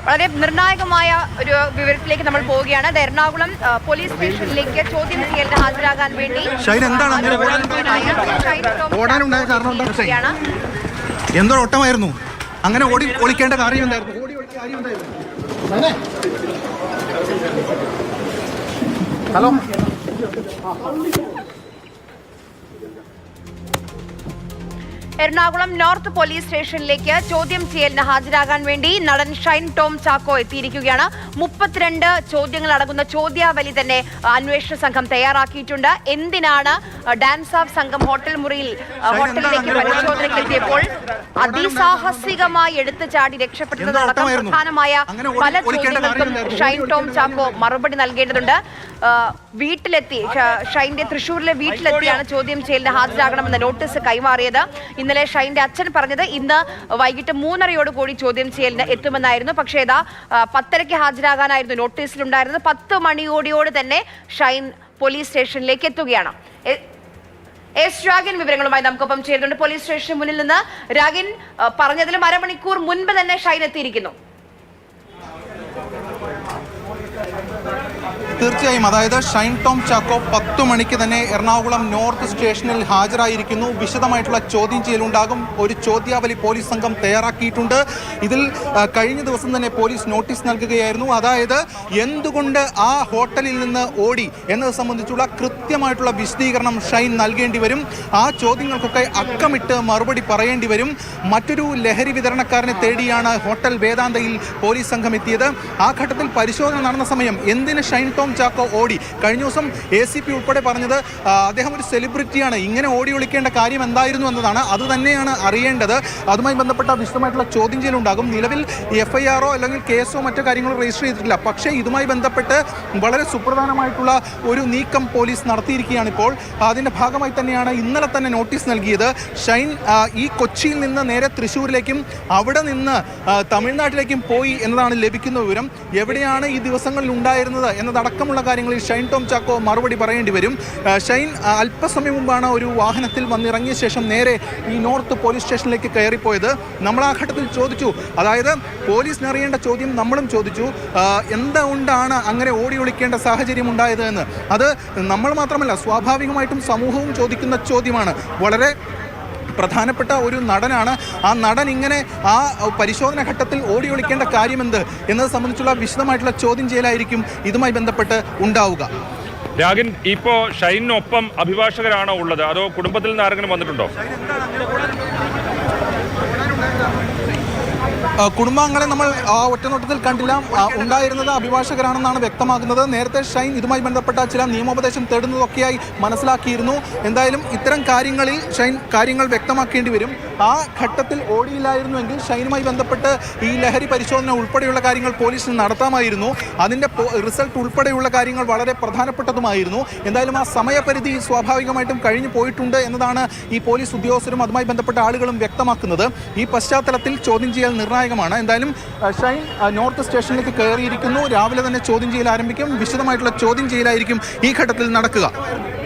വളരെ നിർണായകമായ ഒരു വിവരത്തിലേക്ക് നമ്മൾ പോവുകയാണ്. എറണാകുളം പോലീസ് സ്റ്റേഷനിലേക്ക് ചോദ്യം ചെയ്യലിന് ഹാജരാകാൻ വേണ്ടി എന്തോ ഓട്ടമായിരുന്നു. അങ്ങനെ ഒളിക്കേണ്ട കാര്യം ഹലോ എറണാകുളം നോർത്ത് പോലീസ് സ്റ്റേഷനിലേക്ക് ചോദ്യം ചെയ്യലിന് ഹാജരാകാൻ വേണ്ടി നടൻ ഷൈൻ ടോം ചാക്കോ എത്തിയിരിക്കുകയാണ്. 32 ചോദ്യങ്ങൾ അടങ്ങുന്ന ചോദ്യാവലി തന്നെ അന്വേഷണ സംഘം തയ്യാറാക്കിയിട്ടുണ്ട്. എന്തിനാണ് ഡാൻസ് ഓഫ് സംഘം ഹോട്ടലിലേക്ക് പരിശോധനയ്ക്ക് എത്തിയപ്പോൾ അതിസാഹസികമായി എടുത്തു ചാടി രക്ഷപ്പെട്ടതടക്കം പ്രധാനമായ പല ചോദ്യങ്ങൾക്കും ഷൈൻ ടോം ചാക്കോ മറുപടി നൽകേണ്ടതുണ്ട്. ഷൈന്റെ തൃശ്ശൂരിലെ വീട്ടിലെത്തിയാണ് ചോദ്യം ചെയ്യലിന് ഹാജരാകണമെന്ന നോട്ടീസ് കൈമാറിയത്. ഇന്നലെ ഷൈന്റെ അച്ഛൻ പറഞ്ഞത് ഇന്ന് വൈകിട്ട് 3:30 കൂടി ചോദ്യം ചെയ്യലിന് എത്തുമെന്നായിരുന്നു. പക്ഷേ 10:00 ഹാജരാകാനായിരുന്നു നോട്ടീസിലുണ്ടായിരുന്നത്. 10 മണിയോടെ തന്നെ ഷൈൻ പോലീസ് സ്റ്റേഷനിലേക്ക് എത്തുകയാണ്. രാഗിൻ വിവരങ്ങളുമായി നമുക്കൊപ്പം ചേരുന്നുണ്ട് പോലീസ് സ്റ്റേഷന് മുന്നിൽ നിന്ന്. രാഗിൻ, പറഞ്ഞതിലും അരമണിക്കൂർ മുൻപ് തന്നെ ഷൈൻ എത്തിയിരിക്കുന്നു. തീർച്ചയായും, അതായത് ഷൈൻ ടോം ചാക്കോ 10 മണിക്ക് തന്നെ എറണാകുളം നോർത്ത് സ്റ്റേഷനിൽ ഹാജരായിരിക്കുന്നു. വിശദമായിട്ടുള്ള ചോദ്യം ചെയ്യലുണ്ടാകും. ഒരു ചോദ്യാവലി പോലീസ് സംഘം തയ്യാറാക്കിയിട്ടുണ്ട്. ഇതിൽ കഴിഞ്ഞ ദിവസം തന്നെ പോലീസ് നോട്ടീസ് നൽകുകയായിരുന്നു. അതായത് എന്തുകൊണ്ട് ആ ഹോട്ടലിൽ നിന്ന് ഓടി എന്നത് സംബന്ധിച്ചുള്ള കൃത്യമായിട്ടുള്ള വിശദീകരണം ഷൈൻ നൽകേണ്ടി വരും. ആ ചോദ്യങ്ങൾക്കൊക്കെ അക്കമിട്ട് മറുപടി പറയേണ്ടി വരും. മറ്റൊരു ലഹരി വിതരണക്കാരനെ തേടിയാണ് ഹോട്ടൽ വേദാന്തയിൽ പോലീസ് സംഘം എത്തിയത്. ആ ഘട്ടത്തിൽ പരിശോധന നടന്ന സമയം എന്തിന് ഷൈൻ ടോം ചാക്കോ ഓടി? കഴിഞ്ഞ ദിവസം ACP ഉൾപ്പെടെ പറഞ്ഞത് അദ്ദേഹം ഒരു സെലിബ്രിറ്റിയാണ്, ഇങ്ങനെ ഓടി ഒളിക്കേണ്ട കാര്യം എന്തായിരുന്നു എന്നതാണ്. അത് തന്നെയാണ് അറിയേണ്ടത്. അതുമായി ബന്ധപ്പെട്ട വിശദമായിട്ടുള്ള ചോദ്യം ചെയ്യലുണ്ടാകും. നിലവിൽ FIR അല്ലെങ്കിൽ കേസോ മറ്റു കാര്യങ്ങളോ രജിസ്റ്റർ ചെയ്തിട്ടില്ല. പക്ഷേ ഇതുമായി ബന്ധപ്പെട്ട് വളരെ സുപ്രധാനമായിട്ടുള്ള ഒരു നീക്കം പോലീസ് നടത്തിയിരിക്കുകയാണ് ഇപ്പോൾ. അതിൻ്റെ ഭാഗമായി തന്നെയാണ് ഇന്നലെ തന്നെ നോട്ടീസ് നൽകിയത്. ഷൈൻ ഈ കൊച്ചിയിൽ നിന്ന് നേരെ തൃശ്ശൂരിലേക്കും അവിടെ നിന്ന് തമിഴ്നാട്ടിലേക്കും പോയി എന്നതാണ് ലഭിക്കുന്ന വിവരം. എവിടെയാണ് ഈ ദിവസങ്ങളിൽ ഉണ്ടായിരുന്നത് എന്നതടക്കമുള്ള കാര്യങ്ങളിൽ ഷൈൻ ടോം ചാക്കോ മറുപടി പറയേണ്ടി വരും. ഷൈൻ അല്പസമയം മുമ്പാണ് ഒരു വാഹനത്തിൽ വന്നിറങ്ങിയ ശേഷം നേരെ ഈ നോർത്ത് പോലീസ് സ്റ്റേഷനിലേക്ക് കയറിപ്പോയത്. നമ്മൾ ആ ഘട്ടത്തിൽ ചോദിച്ചു, അതായത് പോലീസിന് അറിയേണ്ട ചോദ്യം നമ്മളും ചോദിച്ചു, എന്തുകൊണ്ടാണ് അങ്ങനെ ഓടി ഒളിക്കേണ്ട സാഹചര്യം ഉണ്ടായത് എന്ന്. അത് നമ്മൾ മാത്രമല്ല, സ്വാഭാവികമായിട്ടും സമൂഹവും ചോദിക്കുന്ന ചോദ്യമാണ്. വളരെ പ്രധാനപ്പെട്ട ഒരു നടനാണ്. ആ നടൻ ഇങ്ങനെ ആ പരിശോധന ഘട്ടത്തിൽ ഓടി ഒളിക്കേണ്ട കാര്യമെന്ത് എന്നത് സംബന്ധിച്ചുള്ള വിശദമായിട്ടുള്ള ചോദ്യം ചെയ്യലായിരിക്കും ഇതുമായി ബന്ധപ്പെട്ട് ഉണ്ടാവുക. രാഗിൻ, ഇപ്പോൾ ഷൈനൊപ്പം അഭിഭാഷകരാണോ ഉള്ളത്, അതോ കുടുംബത്തിൽ നിന്ന് ആരെങ്കിലും വന്നിട്ടുണ്ടോ? കുടുംബാംഗങ്ങളെ നമ്മൾ ഒറ്റനോട്ടത്തിൽ കണ്ടില്ല. ഉണ്ടായിരുന്നത് അഭിഭാഷകരാണെന്നാണ് വ്യക്തമാകുന്നത്. നേരത്തെ ഷൈൻ ഇതുമായി ബന്ധപ്പെട്ട ചില നിയമോപദേശം തേടുന്നതൊക്കെയായി മനസ്സിലാക്കിയിരുന്നു. എന്തായാലും ഇത്തരം കാര്യങ്ങളിൽ ഷൈൻ കാര്യങ്ങൾ വ്യക്തമാക്കേണ്ടി വരും. ആ ഘട്ടത്തിൽ ഓടിയില്ലായിരുന്നുവെങ്കിൽ ഷൈനുമായി ബന്ധപ്പെട്ട് ഈ ലഹരി പരിശോധന ഉൾപ്പെടെയുള്ള കാര്യങ്ങൾ പോലീസിന് നടത്താമായിരുന്നു. അതിൻ്റെ റിസൾട്ട് ഉൾപ്പെടെയുള്ള കാര്യങ്ങൾ വളരെ പ്രധാനപ്പെട്ടതുമായിരുന്നു. എന്തായാലും ആ സമയപരിധി സ്വാഭാവികമായിട്ടും കഴിഞ്ഞു പോയിട്ടുണ്ട് എന്നതാണ് ഈ പോലീസ് ഉദ്യോഗസ്ഥരും അതുമായി ബന്ധപ്പെട്ട ആളുകളും വ്യക്തമാക്കുന്നത്. ഈ പശ്ചാത്തലത്തിൽ ചോദ്യം ചെയ്യൽ നിർണായകമാണ്. എന്തായാലും ഷൈൻ നോർത്ത് സ്റ്റേഷനിലേക്ക് കയറിയിരിക്കുന്നു. രാവിലെ തന്നെ ചോദ്യം ചെയ്യൽ ആരംഭിക്കും. വിശദമായിട്ടുള്ള ചോദ്യം ചെയ്യലായിരിക്കും ഈ ഘട്ടത്തിൽ നടക്കുക.